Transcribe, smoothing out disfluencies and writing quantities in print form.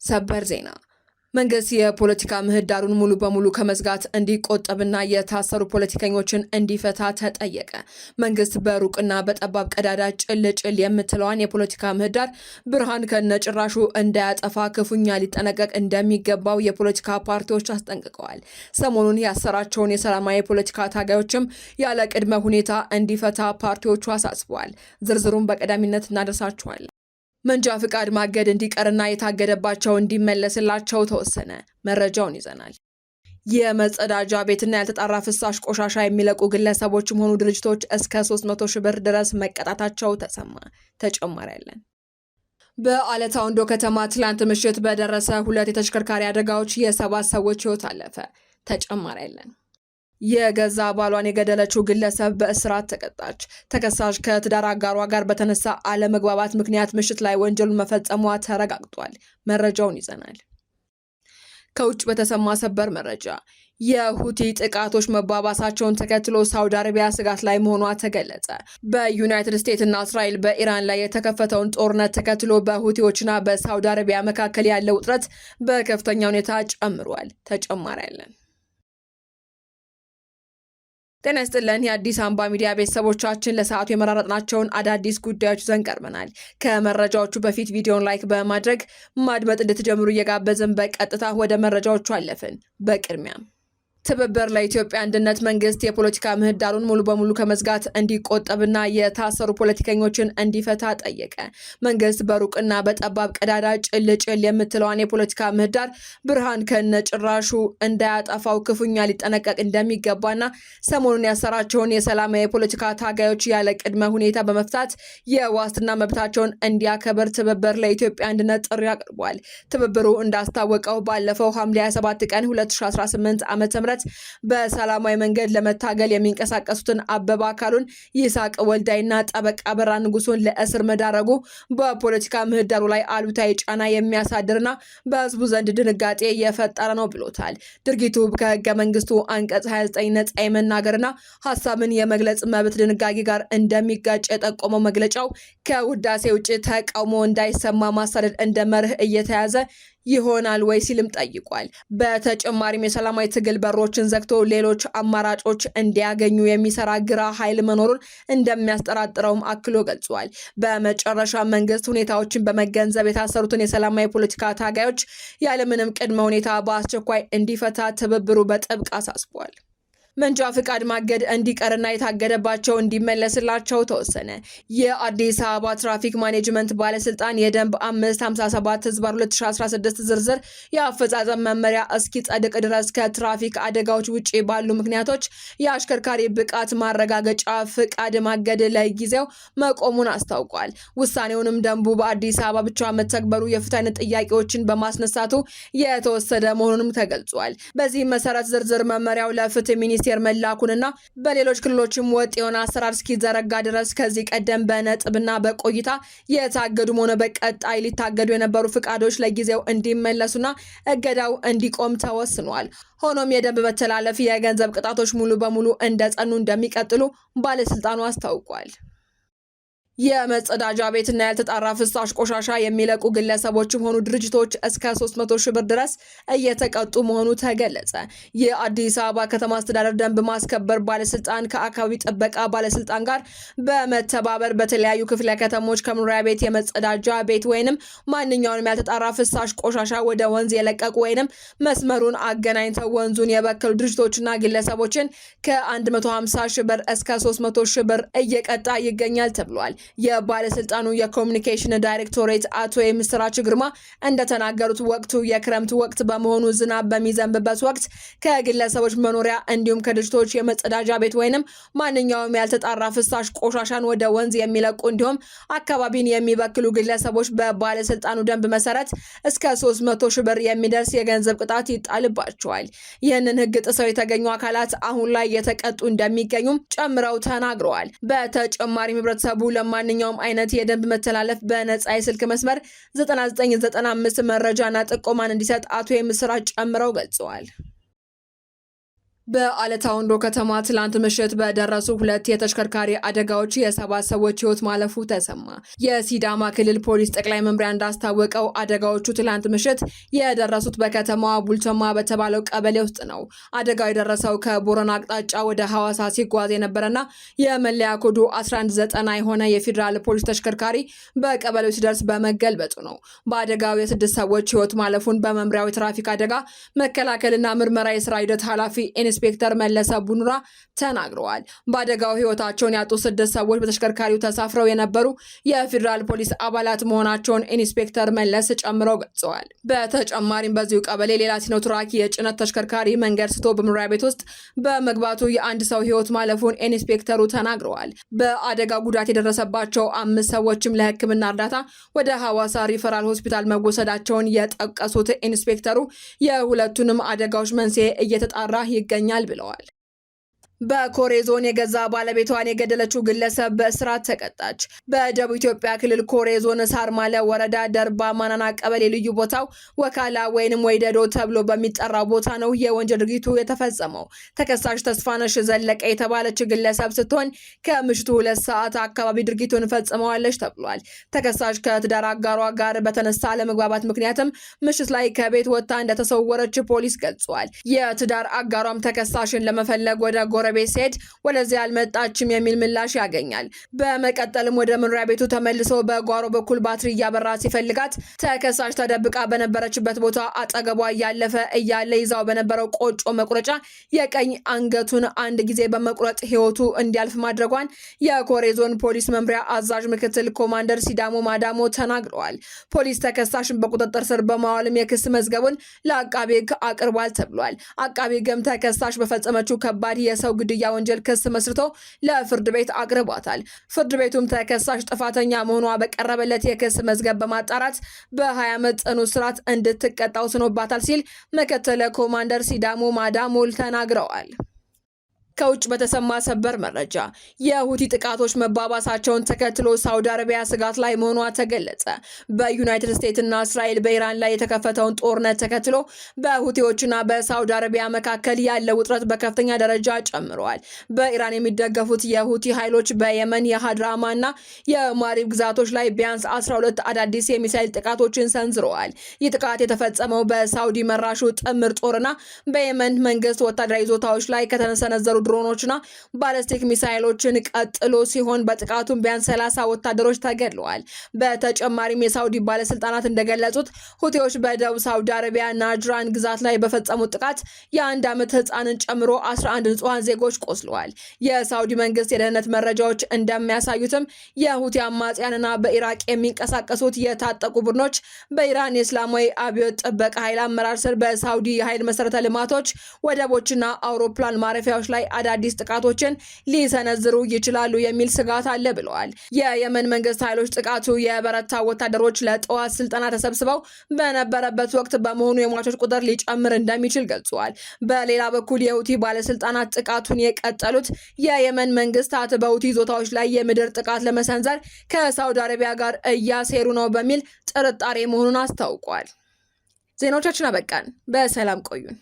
ሰበር ዜና መንግስት የፖለቲካ ምህዳሩን ሙሉ በሙሉ ከመዝጋት እንዲቆጠብና የታሰሩ ፖለቲከኞችን እንዲፈታ ተጠየቀ። መንግስት በሩቅና በጠባብ ቀዳዳ ጭልጭል የምትለዋን የፖለቲካ ምህዳር ብርሃን ከነጭራሹ እንዳያጠፋ ክፉኛ ሊጠነቀቅ እንደሚገባው የፖለቲካ ፓርቲዎች አስጠንቅቀዋል። ሰሞኑን ያሰራቸውን የሰላማዊ ፖለቲካ ታጋዮችም ያለ ቅድመ ሁኔታ እንዲፈታ ፓርቲዎቹ አሳስበዋል። ዝርዝሩን በቀዳሚነት እናደርሳችኋለን። መንጃ ፍቃድ ማገድ እንዲቀርና የታገደባቸው እንዲመለስላቸው ተወሰነ። መረጃውን ይዘናል። የመጸዳጃ ቤትና ያልተጣራ ፍሳሽ ቆሻሻ የሚለቁ ግለሰቦችም ሆኑ ድርጅቶች እስከ 300 ሺህ ብር ድረስ መቀጣታቸው ተሰማ። ተጨማሪ ያለን። በአለታ ወንዶ ከተማ ትላንት ምሽት በደረሰ 2 የተሽከርካሪ አደጋዎች የ7 ሰዎች ህይወት አለፈ። ተጨማሪ ያለን። የገዛ ባሏን የገደለችው ግለሰብ በእስራት ተቀጣች። ተከሳሽ ከትዳር አጋሯ ጋር በተነሳ አለመግባባት ምክንያት ምሽት ላይ ወንጀሉን መፈጸሟ ተረጋግጧል። መረጃውን ይዘናል። ከውጭ በተሰማ ሰበር መረጃ የሁቲ ጥቃቶች መባባሳቸውን ተከትሎ ሳውዲ አረቢያ ስጋት ላይ መሆኗ ተገለጸ። በዩናይትድ ስቴትስ እና እስራኤል በኢራን ላይ የተከፈተውን ጦርነት ተከትሎ በሁቲዎችና በሳውዲ አረቢያ መካከል ያለው ውጥረት በከፍተኛ ሁኔታ ጨምሯል። ተጨማሪ ያለን። ጤና ይስጥልን የአዲስ አምባ ሚዲያ ቤተሰቦቻችን፣ ለሰዓቱ የመራረጥናቸውን አዳዲስ ጉዳዮች ይዘን ቀርበናል። ከመረጃዎቹ በፊት ቪዲዮን ላይክ በማድረግ ማድመጥ እንድትጀምሩ እየጋበዝን በቀጥታ ወደ መረጃዎቹ አለፍን። በቅድሚያ ትብብር ለኢትዮጵያ አንድነት መንግስት የፖለቲካ ምህዳሩን ሙሉ በሙሉ ከመዝጋት እንዲቆጠብና የታሰሩ ፖለቲከኞችን እንዲፈታ ጠየቀ። መንግስት በሩቅና በጠባብ ቀዳዳ ጭልጭል የምትለዋን የፖለቲካ ምህዳር ብርሃን ከነጭራሹ እንዳያጠፋው ክፉኛ ሊጠነቀቅ እንደሚገባና ሰሞኑን ያሰራቸውን የሰላማዊ የፖለቲካ ታጋዮች ያለ ቅድመ ሁኔታ በመፍታት የዋስትና መብታቸውን እንዲያከብር ትብብር ለኢትዮጵያ አንድነት ጥሪ አቅርቧል። ትብብሩ እንዳስታወቀው ባለፈው ሐምሌ 27 ቀን 2018 ዓ.ም በሰላማዊ መንገድ ለመታገል የሚንቀሳቀሱትን አበባ አካሉን፣ ይስሐቅ ወልዳይና ጠበቃ በራ ንጉሱን ለእስር መዳረጉ በፖለቲካ ምህዳሩ ላይ አሉታዊ ጫና የሚያሳድርና በህዝቡ ዘንድ ድንጋጤ የፈጠረ ነው ብሎታል። ድርጊቱ ከህገ መንግስቱ አንቀጽ 29 ነጻ የመናገርና ሀሳብን የመግለጽ መብት ድንጋጌ ጋር እንደሚጋጭ የጠቆመው መግለጫው ከውዳሴ ውጭ ተቃውሞ እንዳይሰማ ማሳደድ እንደ መርህ እየተያዘ ይሆናል ወይ ሲልም ጠይቋል። በተጨማሪም የሰላማዊ ትግል በሮችን ዘግቶ ሌሎች አማራጮች እንዲያገኙ የሚሰራ ግራ ኃይል መኖሩን እንደሚያስጠራጥረውም አክሎ ገልጿል። በመጨረሻ መንግስት ሁኔታዎችን በመገንዘብ የታሰሩትን የሰላማዊ ፖለቲካ ታጋዮች ያለምንም ቅድመ ሁኔታ በአስቸኳይ እንዲፈታ ትብብሩ በጥብቅ አሳስቧል። መንጃ ፍቃድ ማገድ እንዲቀርና የታገደባቸው እንዲመለስላቸው ተወሰነ። የአዲስ አበባ ትራፊክ ማኔጅመንት ባለስልጣን የደንብ 557/2016 ዝርዝር የአፈጻጸም መመሪያ እስኪጸድቅ ድረስ ከትራፊክ አደጋዎች ውጪ ባሉ ምክንያቶች የአሽከርካሪ ብቃት ማረጋገጫ ፍቃድ ማገድ ለጊዜው መቆሙን አስታውቋል። ውሳኔውንም ደንቡ በአዲስ አበባ ብቻ መተግበሩ የፍትሐዊነት ጥያቄዎችን በማስነሳቱ የተወሰደ መሆኑንም ተገልጿል። በዚህ መሰረት ዝርዝር መመሪያው ለፍትህ ሚኒስቴር መላኩንና በሌሎች ክልሎችም ወጥ የሆነ አሰራር እስኪዘረጋ ድረስ ከዚህ ቀደም በነጥብና በቆይታ የታገዱም ሆነ በቀጣይ ሊታገዱ የነበሩ ፍቃዶች ለጊዜው እንዲመለሱና እገዳው እንዲቆም ተወስኗል። ሆኖም የደንብ መተላለፍ የገንዘብ ቅጣቶች ሙሉ በሙሉ እንደጸኑ እንደሚቀጥሉ ባለስልጣኑ አስታውቋል። የመጸዳጃ ቤትና ያልተጣራ ፍሳሽ ቆሻሻ የሚለቁ ግለሰቦችም ሆኑ ድርጅቶች እስከ 300 ሺህ ብር ድረስ እየተቀጡ መሆኑ ተገለጸ። የአዲስ አበባ ከተማ አስተዳደር ደንብ ማስከበር ባለስልጣን ከአካባቢ ጥበቃ ባለስልጣን ጋር በመተባበር በተለያዩ ክፍለ ከተሞች ከመኖሪያ ቤት የመጸዳጃ ቤት ወይንም ማንኛውንም ያልተጣራ ፍሳሽ ቆሻሻ ወደ ወንዝ የለቀቁ ወይንም መስመሩን አገናኝተው ወንዙን የበከሉ ድርጅቶችና ግለሰቦችን ከ150 ሺህ ብር እስከ 300 ሺህ ብር እየቀጣ ይገኛል ተብሏል። የባለስልጣኑ የኮሙኒኬሽን ዳይሬክቶሬት አቶ የምስራች ግርማ እንደተናገሩት ወቅቱ የክረምት ወቅት በመሆኑ ዝናብ በሚዘንብበት ወቅት ከግለሰቦች መኖሪያ እንዲሁም ከድርጅቶች የመጸዳጃ ቤት ወይንም ማንኛውም ያልተጣራ ፍሳሽ ቆሻሻን ወደ ወንዝ የሚለቁ እንዲሁም አካባቢን የሚበክሉ ግለሰቦች በባለስልጣኑ ደንብ መሰረት እስከ 300 ሺህ ብር የሚደርስ የገንዘብ ቅጣት ይጣልባቸዋል። ይህንን ህግ ጥሰው የተገኙ አካላት አሁን ላይ የተቀጡ እንደሚገኙም ጨምረው ተናግረዋል። በተጨማሪም ህብረተሰቡ ማንኛውም አይነት የደንብ መተላለፍ በነጻ የስልክ መስመር 9995 መረጃና ጥቆማን እንዲሰጥ አቶ የምስራች ጨምረው ገልጸዋል። በአለታ ወንዶ ከተማ ትላንት ምሽት በደረሱ ሁለት የተሽከርካሪ አደጋዎች የ7 ሰዎች ሕይወት ማለፉ ተሰማ። የሲዳማ ክልል ፖሊስ ጠቅላይ መምሪያ እንዳስታወቀው አደጋዎቹ ትላንት ምሽት የደረሱት በከተማዋ ቡልቶማ በተባለው ቀበሌ ውስጥ ነው። አደጋው የደረሰው ከቦረና አቅጣጫ ወደ ሐዋሳ ሲጓዝ የነበረና የመለያ ኮዱ 1190 የሆነ የፌዴራል ፖሊስ ተሽከርካሪ በቀበሌው ሲደርስ በመገልበጡ ነው። በአደጋው የ6 ሰዎች ሕይወት ማለፉን በመምሪያው የትራፊክ አደጋ መከላከልና ምርመራ የስራ ሂደት ኃላፊ ኢንስፔክተር መለሰ ቡኑራ ተናግረዋል። በአደጋው ህይወታቸውን ያጡ 6 ሰዎች በተሽከርካሪው ተሳፍረው የነበሩ የፌዴራል ፖሊስ አባላት መሆናቸውን ኢንስፔክተር መለስ ጨምረው ገልጸዋል። በተጨማሪም በዚሁ ቀበሌ ሌላ ሲኖትራክ የጭነት ተሽከርካሪ መንገድ ስቶ በመኖሪያ ቤት ውስጥ በመግባቱ የአንድ ሰው ህይወት ማለፉን ኢንስፔክተሩ ተናግረዋል። በአደጋው ጉዳት የደረሰባቸው 5 ሰዎችም ለሕክምና እርዳታ ወደ ሐዋሳ ሪፈራል ሆስፒታል መወሰዳቸውን የጠቀሱት ኢንስፔክተሩ የሁለቱንም አደጋዎች መንስኤ እየተጣራ ይገኛል ብለዋል። በኮሬ ዞን የገዛ ባለቤቷን የገደለችው ግለሰብ በእስራት ተቀጣች። በደቡብ ኢትዮጵያ ክልል ኮሬ ዞን ሳርማለ ወረዳ ደርባ ማናና ቀበሌ ልዩ ቦታው ወካላ ወይንም ወይደዶ ተብሎ በሚጠራው ቦታ ነው የወንጀል ድርጊቱ የተፈጸመው። ተከሳሽ ተስፋነሽ ዘለቀ የተባለች ግለሰብ ስትሆን ከምሽቱ 2 ሰዓት አካባቢ ድርጊቱን ፈጽመዋለች ተብሏል። ተከሳሽ ከትዳር አጋሯ ጋር በተነሳ አለመግባባት ምክንያትም ምሽት ላይ ከቤት ወጥታ እንደተሰወረች ፖሊስ ገልጿል። የትዳር አጋሯም ተከሳሽን ለመፈለግ ወደ ቤት ሲሄድ ወደዚያ አልመጣችም የሚል ምላሽ ያገኛል። በመቀጠልም ወደ መኖሪያ ቤቱ ተመልሶ በጓሮ በኩል ባትሪ እያበራ ሲፈልጋት ተከሳሽ ተደብቃ በነበረችበት ቦታ አጠገቧ እያለፈ እያለ ይዛው በነበረው ቆጮ መቁረጫ የቀኝ አንገቱን አንድ ጊዜ በመቁረጥ ሕይወቱ እንዲያልፍ ማድረጓን የኮሬ ዞን ፖሊስ መምሪያ አዛዥ ምክትል ኮማንደር ሲዳሞ ማዳሞ ተናግረዋል። ፖሊስ ተከሳሽን በቁጥጥር ስር በማዋልም የክስ መዝገቡን ለአቃቤ ሕግ አቅርቧል ተብሏል። አቃቤ ሕግም ተከሳሽ በፈጸመችው ከባድ የሰው ግድያ ወንጀል ክስ መስርቶ ለፍርድ ቤት አቅርቧታል። ፍርድ ቤቱም ተከሳሽ ጥፋተኛ መሆኗ በቀረበለት የክስ መዝገብ በማጣራት በ20 ዓመት ጽኑ እስራት እንድትቀጣ ወስኖባታል ሲል ምክትል ኮማንደር ሲዳሞ ማዳሞል ተናግረዋል። ከውጭ በተሰማ ሰበር መረጃ የሁቲ ጥቃቶች መባባሳቸውን ተከትሎ ሳውዲ አረቢያ ስጋት ላይ መሆኗ ተገለጸ። በዩናይትድ ስቴትስ እና እስራኤል በኢራን ላይ የተከፈተውን ጦርነት ተከትሎ በሁቲዎችና በሳውዲ አረቢያ መካከል ያለው ውጥረት በከፍተኛ ደረጃ ጨምሯል። በኢራን የሚደገፉት የሁቲ ኃይሎች በየመን የሃድራማ እና የማሪብ ግዛቶች ላይ ቢያንስ 12 አዳዲስ የሚሳኤል ጥቃቶችን ሰንዝረዋል። ይህ ጥቃት የተፈጸመው በሳውዲ መራሹ ጥምር ጦርና በየመን መንግስት ወታደራዊ ይዞታዎች ላይ ከተሰነዘሩ ድሮኖችና ባለስቲክ ሚሳኤሎችን ቀጥሎ ሲሆን በጥቃቱም ቢያንስ 30 ወታደሮች ተገድለዋል። በተጨማሪም የሳውዲ ባለስልጣናት እንደገለጹት ሁቲዎች በደቡብ ሳውዲ አረቢያ ናጅራን ግዛት ላይ በፈጸሙት ጥቃት የ1 ዓመት ህፃንን ጨምሮ 11 ንጹሃን ዜጎች ቆስለዋል። የሳውዲ መንግስት የደህንነት መረጃዎች እንደሚያሳዩትም የሁቲ አማጽያንና በኢራቅ የሚንቀሳቀሱት የታጠቁ ቡድኖች በኢራን የእስላማዊ አብዮት ጥበቃ ኃይል አመራር ስር በሳውዲ የኃይል መሰረተ ልማቶች፣ ወደቦችና አውሮፕላን ማረፊያዎች ላይ አዳዲስ ጥቃቶችን ሊሰነዝሩ ይችላሉ የሚል ስጋት አለ ብለዋል። የየመን መንግስት ኃይሎች ጥቃቱ የበረታ ወታደሮች ለጠዋት ስልጠና ተሰብስበው በነበረበት ወቅት በመሆኑ የሟቾች ቁጥር ሊጨምር እንደሚችል ገልጸዋል። በሌላ በኩል የሁቲ ባለስልጣናት ጥቃቱን የቀጠሉት የየመን መንግስታት በሁቲ ይዞታዎች ላይ የምድር ጥቃት ለመሰንዘር ከሳውዲ አረቢያ ጋር እያሴሩ ነው በሚል ጥርጣሬ መሆኑን አስታውቋል። ዜናዎቻችን አበቃን። በሰላም ቆዩን።